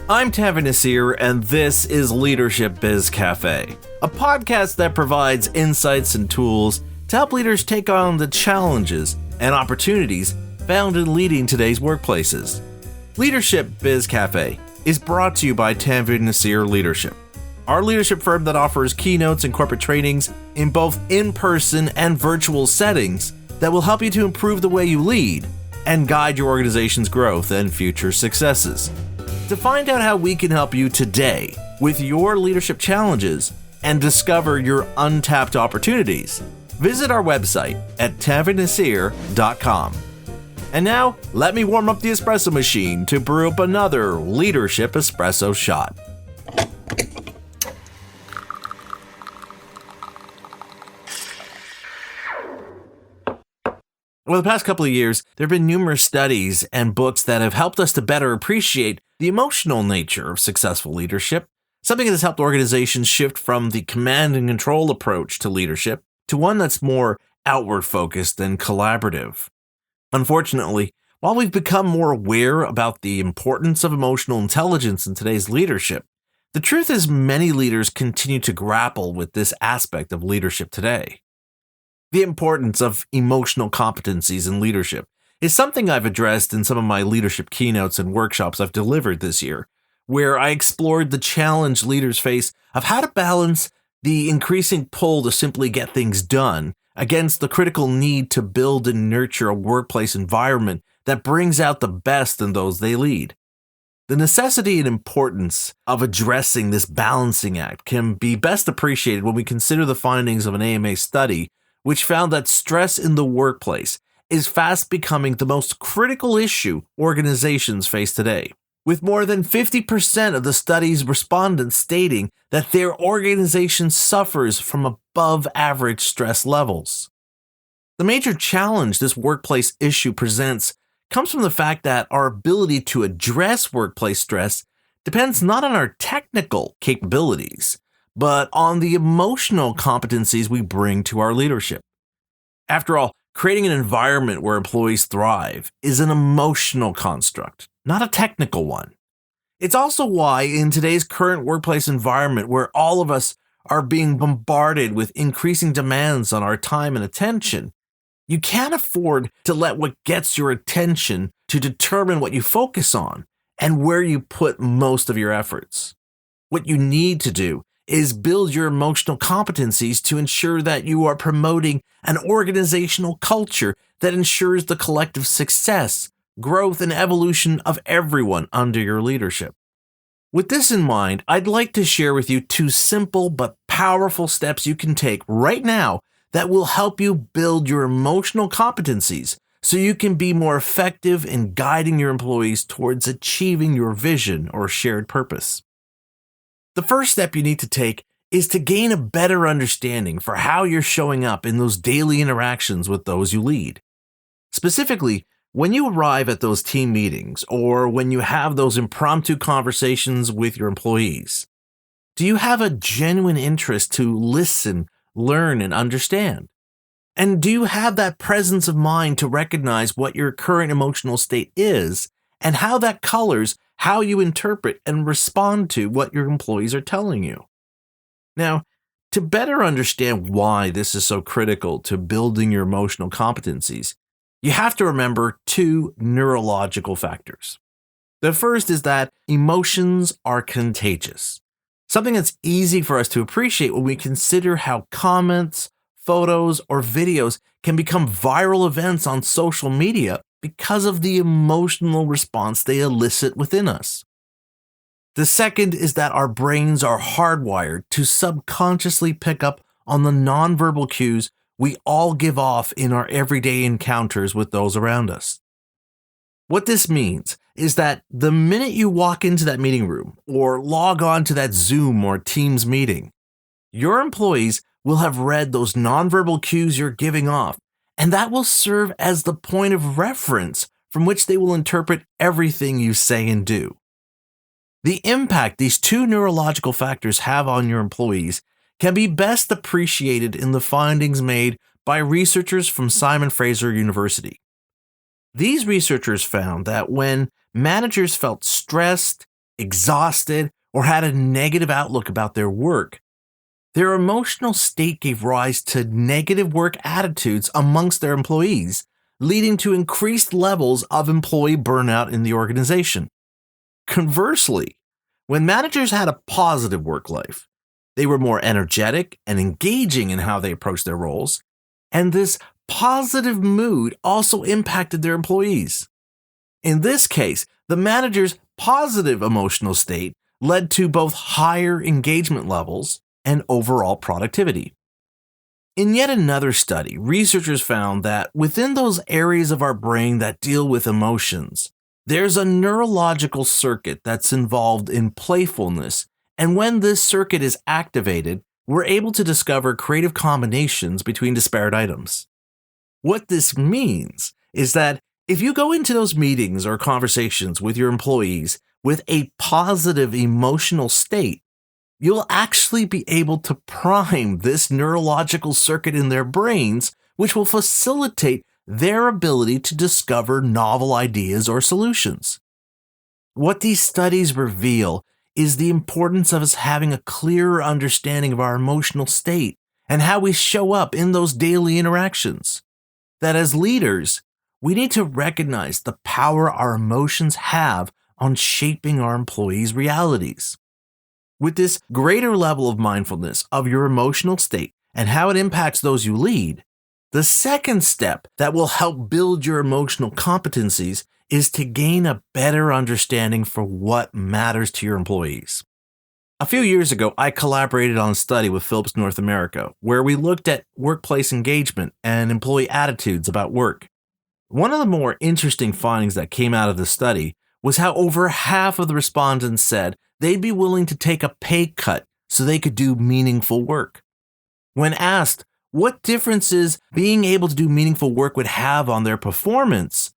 I'm Tavi Nasir, and this is Leadership Biz Cafe, a podcast that provides insights and tools to help leaders take on the challenges and opportunities found in leading today's workplaces. Leadership Biz Cafe is brought to you by Tavi Nasir Leadership, our leadership firm that offers keynotes and corporate trainings in both in-person and virtual settings that will help you to improve the way you lead and guide your organization's growth and future successes. To find out how we can help you today with your leadership challenges and discover your untapped opportunities, visit our website at tavinasir.com. And now, let me warm up the espresso machine to brew up another Leadership Espresso Shot. Over the past couple of years, there have been numerous studies and books that have helped us to better appreciate the emotional nature of successful leadership, something that has helped organizations shift from the command and control approach to leadership to one that's more outward focused and collaborative. Unfortunately, while we've become more aware about the importance of emotional intelligence in today's leadership, the truth is many leaders continue to grapple with this aspect of leadership today. The importance of emotional competencies in leadership is something I've addressed in some of my leadership keynotes and workshops I've delivered this year, where I explored the challenge leaders face of how to balance the increasing pull to simply get things done against the critical need to build and nurture a workplace environment that brings out the best in those they lead. The necessity and importance of addressing this balancing act can be best appreciated when we consider the findings of an AMA study which found that stress in the workplace is fast becoming the most critical issue organizations face today, with more than 50% of the study's respondents stating that their organization suffers from above average stress levels. The major challenge this workplace issue presents comes from the fact that our ability to address workplace stress depends not on our technical capabilities, but on the emotional competencies we bring to our leadership. After all, creating an environment where employees thrive is an emotional construct, not a technical one. It's also why in today's current workplace environment where all of us are being bombarded with increasing demands on our time and attention, you can't afford to let what gets your attention to determine what you focus on and where you put most of your efforts. What you need to do is build your emotional competencies to ensure that you are promoting an organizational culture that ensures the collective success, growth, and evolution of everyone under your leadership. With this in mind, I'd like to share with you two simple but powerful steps you can take right now that will help you build your emotional competencies so you can be more effective in guiding your employees towards achieving your vision or shared purpose. The first step you need to take is to gain a better understanding for how you're showing up in those daily interactions with those you lead. Specifically, when you arrive at those team meetings or when you have those impromptu conversations with your employees, do you have a genuine interest to listen, learn, and understand? And do you have that presence of mind to recognize what your current emotional state is and how that colors how you interpret and respond to what your employees are telling you? Now, to better understand why this is so critical to building your emotional competencies, you have to remember two neurological factors. The first is that emotions are contagious, something that's easy for us to appreciate when we consider how comments, photos, or videos can become viral events on social media because of the emotional response they elicit within us. The second is that our brains are hardwired to subconsciously pick up on the nonverbal cues we all give off in our everyday encounters with those around us. What this means is that the minute you walk into that meeting room or log on to that Zoom or Teams meeting, your employees will have read those nonverbal cues you're giving off, and that will serve as the point of reference from which they will interpret everything you say and do. The impact these two neurological factors have on your employees can be best appreciated in the findings made by researchers from Simon Fraser University. These researchers found that when managers felt stressed, exhausted, or had a negative outlook about their work, their emotional state gave rise to negative work attitudes amongst their employees, leading to increased levels of employee burnout in the organization. Conversely, when managers had a positive work life, they were more energetic and engaging in how they approached their roles, and this positive mood also impacted their employees. In this case, the manager's positive emotional state led to both higher engagement levels and overall productivity. In yet another study, researchers found that within those areas of our brain that deal with emotions, there's a neurological circuit that's involved in playfulness, and when this circuit is activated, we're able to discover creative combinations between disparate items. What this means is that if you go into those meetings or conversations with your employees with a positive emotional state, you'll actually be able to prime this neurological circuit in their brains, which will facilitate their ability to discover novel ideas or solutions. What these studies reveal is the importance of us having a clearer understanding of our emotional state and how we show up in those daily interactions. That as leaders, we need to recognize the power our emotions have on shaping our employees' realities. With this greater level of mindfulness of your emotional state and how it impacts those you lead, the second step that will help build your emotional competencies is to gain a better understanding for what matters to your employees. A few years ago, I collaborated on a study with Philips North America where we looked at workplace engagement and employee attitudes about work. One of the more interesting findings that came out of the study was how over half of the respondents said they'd be willing to take a pay cut so they could do meaningful work. When asked what differences being able to do meaningful work would have on their performance,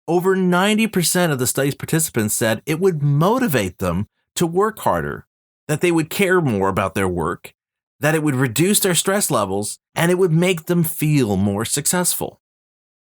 over 90% of the study's participants said it would motivate them to work harder, that they would care more about their work, that it would reduce their stress levels, and it would make them feel more successful.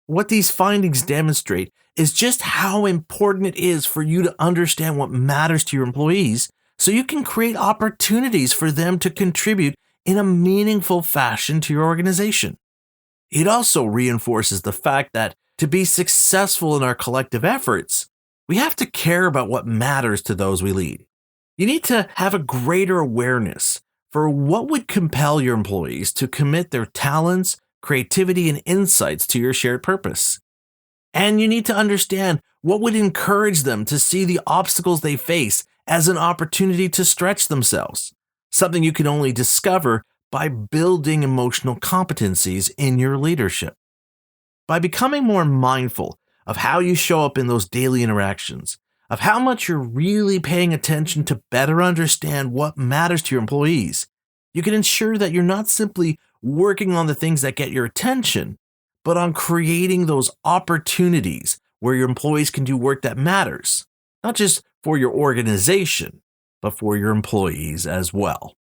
What these findings demonstrate is just how important it is for you to understand what matters to your employees so you can create opportunities for them to contribute in a meaningful fashion to your organization. It also reinforces the fact that to be successful in our collective efforts, we have to care about what matters to those we lead. You need to have a greater awareness for what would compel your employees to commit their talents, creativity, and insights to your shared purpose. And you need to understand what would encourage them to see the obstacles they face as an opportunity to stretch themselves, something you can only discover by building emotional competencies in your leadership. By becoming more mindful of how you show up in those daily interactions, of how much you're really paying attention to better understand what matters to your employees, you can ensure that you're not simply working on the things that get your attention, but on creating those opportunities where your employees can do work that matters, not just for your organization, but for your employees as well.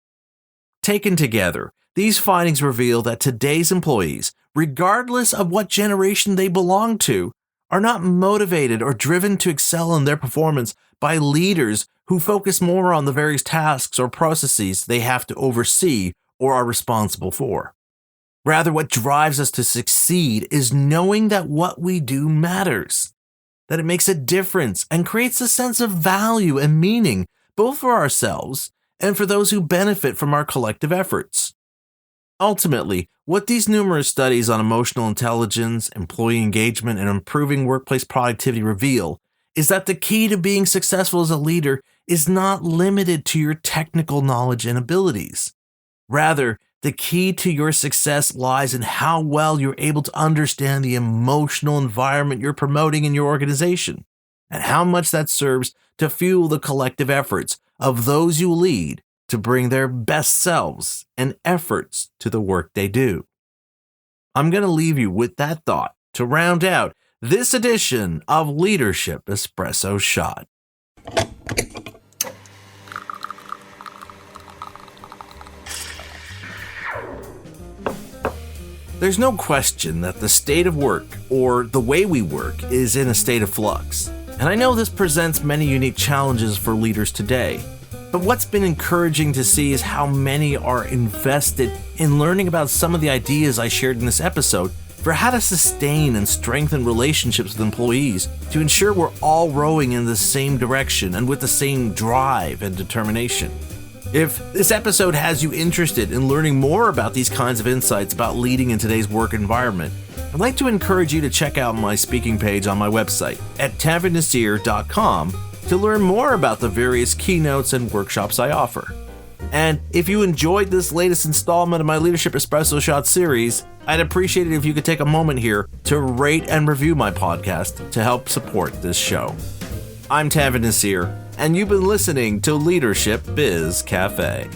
Taken together, these findings reveal that today's employees, regardless of what generation they belong to, are not motivated or driven to excel in their performance by leaders who focus more on the various tasks or processes they have to oversee or are responsible for. Rather, what drives us to succeed is knowing that what we do matters, that it makes a difference and creates a sense of value and meaning, both for ourselves and for those who benefit from our collective efforts. Ultimately, what these numerous studies on emotional intelligence, employee engagement, and improving workplace productivity reveal is that the key to being successful as a leader is not limited to your technical knowledge and abilities. Rather, the key to your success lies in how well you're able to understand the emotional environment you're promoting in your organization, and how much that serves to fuel the collective efforts of those you lead to bring their best selves and efforts to the work they do. I'm going to leave you with that thought to round out this edition of Leadership Espresso Shot. There's no question that the state of work, or the way we work, is in a state of flux. And I know this presents many unique challenges for leaders today. But what's been encouraging to see is how many are invested in learning about some of the ideas I shared in this episode for how to sustain and strengthen relationships with employees to ensure we're all rowing in the same direction and with the same drive and determination. If this episode has you interested in learning more about these kinds of insights about leading in today's work environment, I'd like to encourage you to check out my speaking page on my website at tanvidnasir.com to learn more about the various keynotes and workshops I offer. And if you enjoyed this latest installment of my Leadership Espresso Shot series, I'd appreciate it if you could take a moment here to rate and review my podcast to help support this show. I'm Tanvid Nasir, and you've been listening to Leadership Biz Cafe.